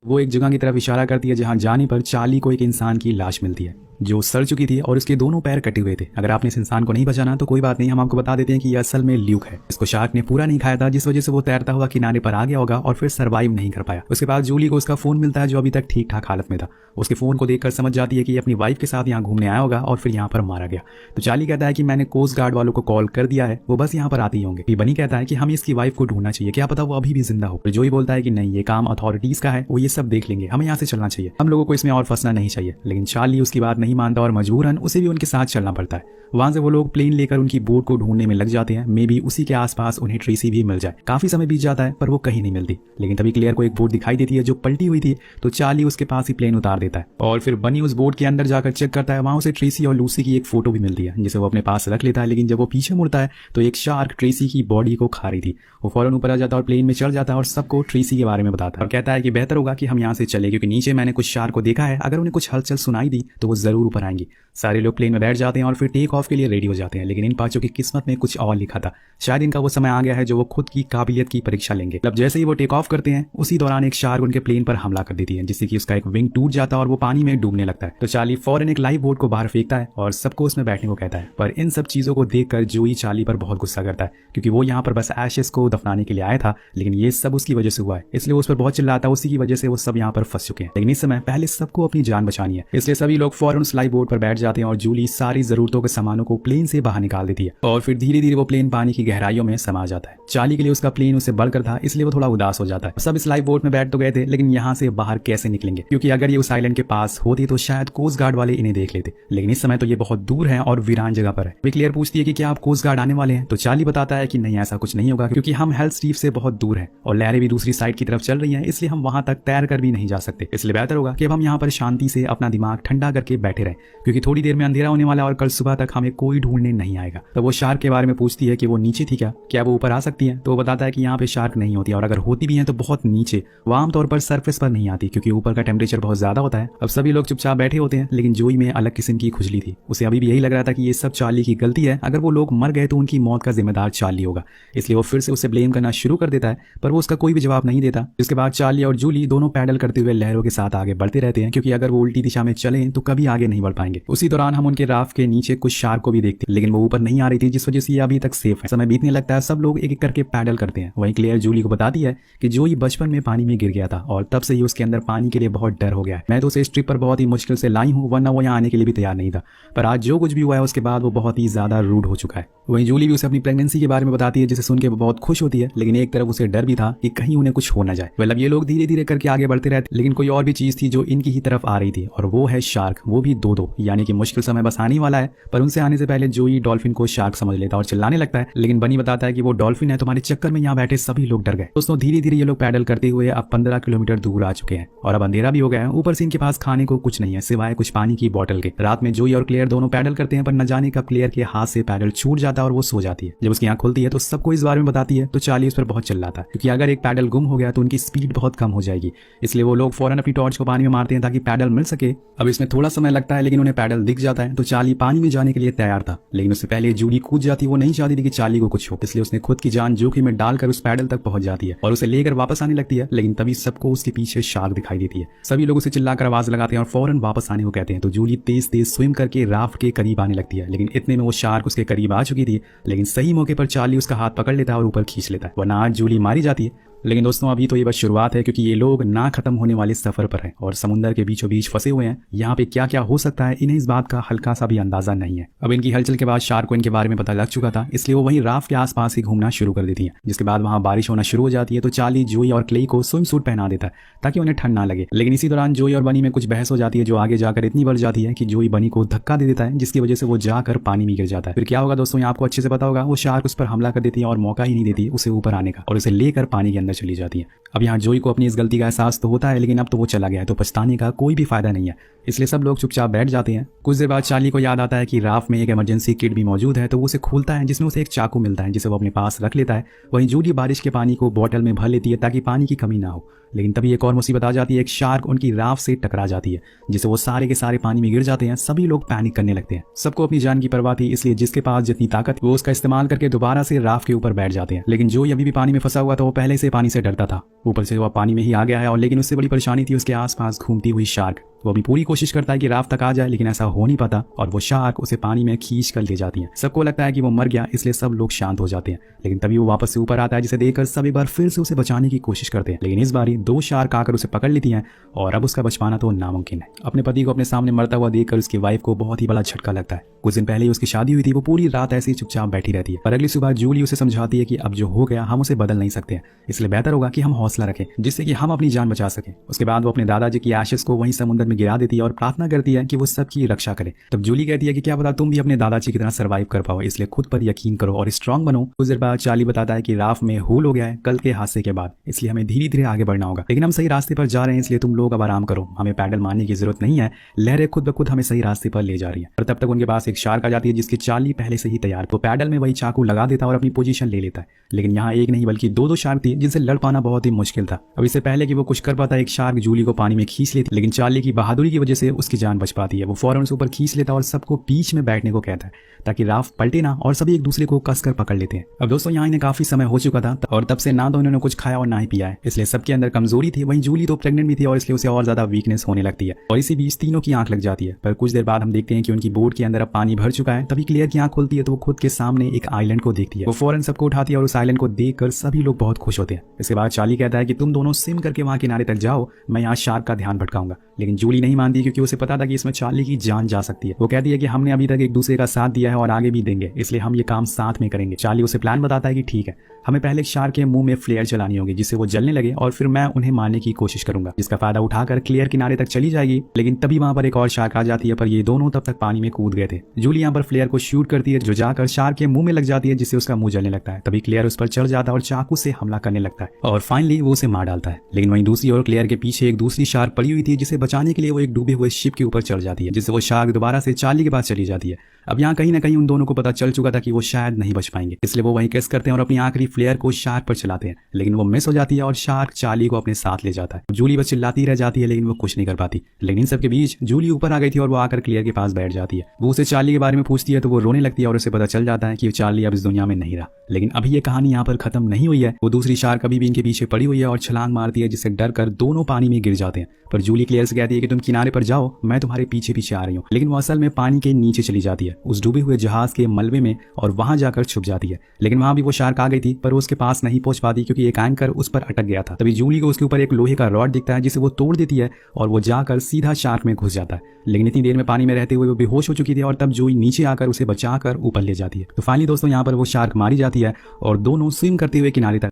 वो एक जगह की तरफ इशारा करती है जहां जाने पर चार्ली को एक इंसान की लाश मिलती है जो सड़ चुकी थी और उसके दोनों पैर कटे हुए थे। अगर आपने इस इंसान को नहीं बचाना तो कोई बात नहीं, हम आपको बता देते हैं कि ये असल में ल्यूक है। इसको शार्क ने पूरा नहीं खाया था जिस वजह से वो तैरता हुआ किनारे पर आ गया होगा और फिर सर्वाइव नहीं कर पाया। उसके बाद जूली को उसका फोन मिलता है जो अभी तक ठीक ठाक हालत में था। उसके फोन को देखकर समझ जाती है कि ये अपनी वाइफ के साथ यहाँ घूमने आया होगा और फिर यहाँ पर मारा गया। तो चार्ली कहता है कि मैंने कोस्ट गार्ड वालों को कॉल कर दिया है, वो बस यहाँ पर आते ही होंगे। बनी कहता है कि हमें इसकी वाइफ को ढूंढना चाहिए, क्या पता वो अभी भी जिंदा हो। जोई बोलता है कि नहीं, ये काम अथॉरिटीज का है, वो ये सब देख लेंगे, हमें यहाँ से चलना चाहिए, हम लोगों को इसमें और फंसना नहीं चाहिए। लेकिन चार्ली उसकी बात नहीं मानता और मजबूरन उसे भी उनके साथ चलना पड़ता है। वहां से वो लोग प्लेन लेकर उनकी बोट को ढूंढने में लग जाते हैं। मे बी उसी के आसपास उन्हें ट्रेसी भी मिल जाए। काफी समय बीत जाता है पर वो कहीं नहीं मिलती। लेकिन तभी क्लेयर को एक बोट दिखाई देती है जो पलटी हुई थी। तो चार्ली उसके पास ही प्लेन उतार देता है और फिर बनी उस बोट के अंदर जाकर चेक करता है। वहां उसे ट्रेसी और लूसी की एक फोटो भी मिलती है जिसे वो अपने पास रख लेता है। लेकिन जब वो पीछे मुड़ता है तो एक शार्क ट्रेसी की बॉडी को खा रही थी। वो फौरन ऊपर आ जाता है और प्लेन में चढ़ जाता है और सबको ट्रेसी के बारे में बताता है और कहता है कि बेहतर होगा कि हम यहाँ से चले, क्योंकि नीचे मैंने कुछ शार्क को देखा है, अगर उन्हें कुछ हलचल सुनाई दी तो वो जरूर ऊपर आएंगी। सारे लोग प्लेन में बैठ जाते हैं और फिर टेक ऑफ के लिए रेडी हो जाते हैं। लेकिन इन पांचों की किस्मत में कुछ और लिखा था। शायद इनका वो समय आ गया है जो वो खुद की काबिलियत की परीक्षा लेंगे। अब जैसे ही वो टेक ऑफ करते हैं उसी दौरान एक शार्क उनके प्लेन पर हमला कर देती है जिससे कि उसका एक विंग टूट जाता है और वो पानी में डूबने लगता है। तो चार्ली फौरन एक लाइफ बोट को बाहर फेंकता है और सबको उसमें बैठने को कहता है। पर इन सब चीजों को देखकर जोई चार्ली पर बहुत गुस्सा करता है क्योंकि वो यहाँ पर बस एशेस को दफनाने के लिए आया था। लेकिन ये सब उसकी वजह से हुआ है, इसलिए वो उस पर बहुत चिल्लाता है। उसी की वजह से वो सब यहाँ पर फंस चुके हैं। लेकिन इस समय पहले सबको अपनी जान बचानी है, इसलिए सभी लोग फौरन उस लाइफ बोट पर बैठ जाते हैं और जूली सारी जरूरतों के सामानों को प्लेन से बाहर निकाल देती है और फिर धीरे धीरे वो प्लेन पानी की गहराइयों में समा जाता है। चार्ली के लिए उसका प्लेन उससे बढ़कर था, इसलिए वो थोड़ा उदास हो जाता है। सब इस लाइफ बोट में बैठ तो गए थे, लेकिन यहाँ से बाहर कैसे निकलेंगे, क्योंकि अगर ये उस आइलैंड के पास होती तो शायद कोस्ट गार्ड वाले इन्हें देख लेते। लेकिन इस समय तो ये बहुत दूर है और वीरान जगह पर है। वे क्लियर पूछती है कि क्या आप कोस्ट गार्ड आने वाले हैं। तो चार्ली बताता है कि नहीं, ऐसा कुछ नहीं होगा, क्योंकि हम हेल्थ स्टीफ से बहुत दूर है और लहरें भी दूसरी साइड की तरफ चल रही हैं, इसलिए हम वहां तक तैर कर भी नहीं जा सकते। इसलिए बेहतर होगा कि अब हम यहाँ पर शांति से अपना दिमाग ठंडा करके बैठे रहें, क्योंकि थोड़ी देर में अंधेरा होने वाला है और कल सुबह तक हमें कोई ढूंढने नहीं आएगा। तो वो शार्क के बारे में पूछती है कि वो नीचे थी क्या वो ऊपर आ सकती है। तो वो बताता है कि यहाँ पे शार्क नहीं होती और अगर होती भी है तो बहुत नीचे, वो आमतौर पर सरफेस पर नहीं आती क्योंकि ऊपर का टेम्परेचर बहुत ज्यादा होता है। अब सभी लोग चुपचाप बैठे होते हैं, लेकिन जोई में अलग किस्म की खुजली थी। उसे अभी भी यही लग रहा था कि ये सब चार्ली की गलती है, अगर वो लोग मर गए तो उनकी मौत का जिम्मेदार चार्ली होगा। इसलिए वो फिर से उसे ब्लेम करना शुरू कर देता है, पर वो उसका कोई भी जवाब नहीं देता। इसके बाद चार्ली और जूली दोनों पैडल करते हुए लहरों के साथ आगे बढ़ते रहते हैं, क्योंकि अगर वो उल्टी दिशा में चले तो कभी आगे नहीं बढ़ पाएंगे। उसी दौरान हम उनके राफ्ट के नीचे कुछ शार्क को भी देखते हैं, लेकिन वो ऊपर नहीं आ रही थी, जिस वजह से ये अभी तक सेफ है। समय बीतने लगता है, सब लोग एक एक करके पैडल करते हैं। वहीं क्लेयर जूली को बताती है कि जोई बचपन में पानी में गिर गया था और तब से ही उसके अंदर पानी के लिए बहुत डर हो गया है। मैं तो उसे इस ट्रिप पर बहुत ही मुश्किल से लाई हूँ, वरना वो यहाँ आने के लिए भी तैयार नहीं था। पर आज जो कुछ भी हुआ है उसके बाद वो बहुत ही ज्यादा रूड हो चुका है। वहीं जूली भी उसे अपनी प्रेगनेंसी के बारे में बताती है, जिसे सुन के वो बहुत खुश होती है, लेकिन एक तरफ उसे डर भी था कि कहीं उन्हें कुछ हो ना जाए। मतलब ये लोग धीरे धीरे करके आगे बढ़ते रहते, लेकिन कोई और भी चीज थी जो इनकी ही तरफ आ रही थी और वो है शार्क। वो भी दो, यानी कि मुश्किल समय बस आने वाला है। पर उनसे आने से पहले जोई डॉल्फिन को शार्क समझ लेता है और चिल्लाने लगता है, लेकिन बनी बताता है कि वो डॉल्फिन है, तुम्हारे चक्कर में यहाँ बैठे सभी लोग डर गए। दोस्तों धीरे धीरे ये लोग पैडल करते हुए अब 15 किलोमीटर दूर आ चुके हैं और अब अंधेरा भी हो गया है। ऊपर से इनके पास खाने को कुछ नहीं है सिवाय कुछ पानी की बोतल के। रात में जोई और क्लेयर दोनों पैडल करते हैं, पर न जाने कब क्लेयर के हाथ से पैडल छूट जाता है और वो सो जाती है। जब उसकी आंख खुलती है तो सबको इस बारे में बताती है, तो चार्ली उस पर बहुत चिल्लाता है, क्योंकि अगर एक पैडल गुम हो गया तो उनकी स्पीड बहुत कम हो जाएगी। इसलिए वो लोग फौरन अपनी टॉर्च को पानी में मारते हैं ताकि पैडल मिल सके। अब इसमें थोड़ा समय लगता है, लेकिन उन्हें पैडल दिख जाता है। तो चार्ली पानी में जाने के लिए तैयार था, लेकिन उससे पहले जूली कूद जाती। वो नहीं चाहती थी कि चार्ली को कुछ हो, इसलिए उसने खुद की जान जोखिम में डालकर उस पैडल तक पहुंच जाती है और उसे लेकर वापस आने लगती है। लेकिन तभी सबको उसके पीछे शार्क दिखाई देती है। सभी लोग उसे चिल्लाकर आवाज लगाते हैं और फौरन वापस आने को कहते हैं। तो जूली तेज तेज स्विम करके राफ्ट के करीब आने लगती है, लेकिन इतने में वो शार्क उसके करीब आ चुकी थी। लेकिन सही मौके पर चार्ली उसका हाथ पकड़ लेता है और ऊपर खींच लेता है, वरना आज जूली मारी जाती है। लेकिन दोस्तों अभी तो ये बस शुरुआत है, क्योंकि ये लोग ना खत्म होने वाले सफर पर हैं और समुद्र के बीचों बीच फंसे हुए हैं। यहाँ पे क्या क्या हो सकता है इन्हें इस बात का हल्का सा भी अंदाजा नहीं है। अब इनकी हलचल के बाद शार्क को इनके बारे में पता लग चुका था, इसलिए वो वहीं राफ्ट के आसपास ही घूमना शुरू कर देती है। जिसके बाद वहाँ बारिश होना शुरू हो जाती है। तो चार्ली जोई और क्लेई को स्विम सूट पहना देता है ताकि उन्हें ठंड ना लगे। लेकिन इसी दौरान जोई और बनी में कुछ बहस हो जाती है, जो आगे जाकर इतनी बढ़ जाती है कि जोई बनी को धक्का दे देता है, जिसकी वजह से वो जाकर पानी में गिर जाता है। फिर क्या होगा दोस्तों, आपको अच्छे से पता होगा। वो शार्क उस पर हमला कर देती है और मौका ही नहीं देती उसे ऊपर आने का और उसे लेकर पानी के अंदर चली जाती है। अब यहाँ जोई को अपनी इस गलती का एहसास तो होता है, लेकिन अब तो वो चला गया है, तो पछताने का कोई भी फायदा नहीं है। इसलिए सब लोग चुपचाप बैठ जाते हैं। कुछ देर बाद चार्ली को याद आता है कि राफ्ट में एक इमरजेंसी किट भी मौजूद है, तो वो उसे खोलता है, जिसमें उसे एक चाकू मिलता है जिसे वो अपने पास रख लेता है। वहीं जूली बारिश के पानी को बोतल में भर लेती है ताकि पानी की कमी ना हो। लेकिन तभी एक और मुसीबत आ जाती है। एक शार्क उनकी राफ्ट से टकरा जाती है, जिससे वो सारे के सारे पानी में गिर जाते हैं। सभी लोग पैनिक करने लगते हैं। सबको अपनी जान की परवाह थी, इसलिए जिसके पास जितनी ताकत वो उसका इस्तेमाल करके दोबारा से राफ्ट के ऊपर बैठ जाते हैं। लेकिन जो अभी भी पानी में फंसा हुआ था वो पहले से पानी से डरता था। ऊपर से वो पानी में ही आ गया है, और लेकिन उससे बड़ी परेशानी थी उसके आसपास घूमती हुई शार्क। वो भी पूरी कोशिश करता है कि राफ्ट तक आ जाए, लेकिन ऐसा हो नहीं पाता और वो शार्क उसे पानी में खींच कर ले जाती है। सबको लगता है कि वो मर गया, इसलिए सब लोग शांत हो जाते हैं। लेकिन तभी वो वापस से ऊपर आता है, जिसे देखकर सब एक बार फिर से उसे बचाने की कोशिश करते हैं। लेकिन इस बार 2 शार्क आकर उसे पकड़ लेती हैं और अब उसका बच पाना तो नामुमकिन है। अपने पति को अपने सामने मरता हुआ देखकर उसकी वाइफ को बहुत ही बड़ा झटका लगता है। कुछ दिन पहले ही उसकी शादी हुई थी। वो पूरी रात ऐसे ही चुपचाप बैठी रहती है, पर अगली सुबह जूली उसे समझाती है कि अब जो हो गया हम उसे बदल नहीं सकते हैं, इसलिए बेहतर होगा कि हम हौसला रखें, जिससे कि हम अपनी जान बचा सकें। उसके बाद वो अपने दादाजी की एशेस को वहीं समुद्र में गिरा देती है और प्रार्थना करती है कि वो सबकी रक्षा करे। तब जूली कहती है कि क्या पता तुम भी अपने दादाजी की तरह सर्वाइव कर पाओ, इसलिए खुद पर यकीन करो और स्ट्रांग बनो। कुछ देर बाद चार्ली बताता है कि राफ्ट में होल हो गया है कल के हादसे के बाद, इसलिए हमें धीरे धीरे आगे बढ़ना होगा, लेकिन हम सही रास्ते पर जा रहे हैं, इसलिए तुम लोग अब आराम करो, हमें पैडल मारने की जरूरत नहीं है, लहरें खुद ब खुद हमें सही रास्ते पर ले जा रही है। और तब तक उनके पास एक शार्क आ जाती है जिसकी चार्ली पहले से ही तैयार। तो पैडल में वही चाकू लगा देता है और अपनी पोजीशन ले लेता है। लेकिन यहाँ एक नहीं बल्कि 2 शार्क थी जिनसे लड़ पाना बहुत ही मुश्किल था। अब इससे पहले कि वो कुछ कर पाता एक शार्क जूली को पानी में खींच लेती, लेकिन चार्ली की बहादुरी की वजह से उसकी जान बच पाती है। वो फौरन उसे ऊपर खींच लेता और सबको बीच में बैठने को कहता है ताकि राफ्ट पलटे ना और सभी एक दूसरे को कसकर पकड़ लेते हैं। अब दोस्तों यहाँ इन्हें काफी समय हो चुका था और तब से ना तो इन्होंने कुछ खाया और ना ही पिया है, इसलिए सबके अंदर कमजोरी थी। वहीं जूली तो प्रेग्नेंट भी थी और इसलिए उसे और ज्यादा वीकनेस होने लगती है और इसी बीच तीनों की आंख लग जाती है। पर कुछ देर बाद हम देखते हैं कि उनकी बोट के अंदर अब पानी भर चुका है। तभी क्लियर की आंख खुलती है तो वो खुद के सामने एक आइलैंड को देखती है। वो फौरन सबको उठाती है और उस आइलैंड को देखकर सभी लोग बहुत खुश होते हैं। इसके बाद चार्ली कहता है कि तुम दोनों स्विम करके वहां किनारे तक जाओ, मैं यहाँ शार्क का ध्यान भटकाऊंगा। लेकिन जूली नहीं मानती क्योंकि उसे पता था कि इसमें चार्ली की जान जा सकती है। वो कहती है कि हमने अभी तक एक दूसरे का साथ दिया है और आगे भी देंगे, इसलिए हम ये काम साथ में करेंगे। चार्ली उसे प्लान बताता है कि ठीक है, हमें पहले शार्क के मुंह में फ्लेयर चलानी होगी जिससे वो जलने लगे और फिर मैं उन्हें मारने की कोशिश करूंगा, जिसका फायदा उठाकर क्लियर किनारे तक चली जाएगी। लेकिन तभी वहां पर एक और शार्क आ जाती है, पर ये दोनों तब तक पानी में कूद गए थे। जूली यहाँ पर फ्लेयर को शूट करती है जो जाकर शार्क के मुंह में लग जाती है, जिससे उसका मुंह जलने लगता है। तभी क्लियर उस पर चढ़ जाता है और चाकू से हमला करने लगता है और फाइनली वो उसे मार डालता है। लेकिन वहीं दूसरी ओर क्लियर के पीछे एक दूसरी शार्क पड़ी हुई थी, जिसे बचाने के लिए वो एक डूबे हुए शिप के ऊपर चढ़ जाती है, जिससे वो शार्क दोबारा से चार्ली के पास चली जाती है। अब यहाँ कहीं ना कहीं उन दोनों को पता चल चुका था कि वो शायद नहीं बच पाएंगे, इसलिए वो वहीं किस करते हैं और अपनी आखिरी फ्लेयर को शार्क पर चलाते हैं। लेकिन वो मिस हो जाती है और शार्क चार्ली को अपने साथ ले जाता है। जूली बस चिल्लाती रह जाती है लेकिन वो कुछ नहीं कर पाती। लेकिन इन सबके बीच जूली ऊपर आ गई थी और वो आकर क्लियर के पास बैठ जाती है। वो उसे चार्ली के बारे में पूछती है तो वो रोने लगती है और उसे पता चल जाता है कि चार्ली अब इस दुनिया में नहीं रहा। लेकिन अभी ये कहानी यहाँ पर खत्म नहीं हुई है। वो दूसरी शार्क अभी भी इनके पीछे पड़ी हुई है और छलांग मारती है, जिससे डर कर दोनों पानी में गिर जाते हैं। पर जूली क्लियर से कहती है कि तुम किनारे पर जाओ, मैं तुम्हारे पीछे पीछे आ रही हूँ। लेकिन वो असल में पानी के नीचे चली जाती है उस डूबे हुए जहाज के मलबे में और वहां जाकर छुप जाती है। लेकिन वहां भी वो शार्क आ गई थी, पर उसके पास नहीं पहुंच पाती क्योंकि एक एंकर उस पर अटक गया था। तभी जूली को उसके ऊपर एक लोहे का रॉड दिखता है जिसे वो तोड़ देती है और वो जाकर सीधा शार्क में घुस जाता है। लेकिन इतनी देर में पानी में रहते हुए वो बेहोश हो चुकी थी और तब जूली नीचे आकर उसे बचाकर ऊपर ले जाती है। तो फाइनली दोस्तों यहाँ पर वो शार्क मारी जाती है और दोनों स्विम करते हुए किनारे तक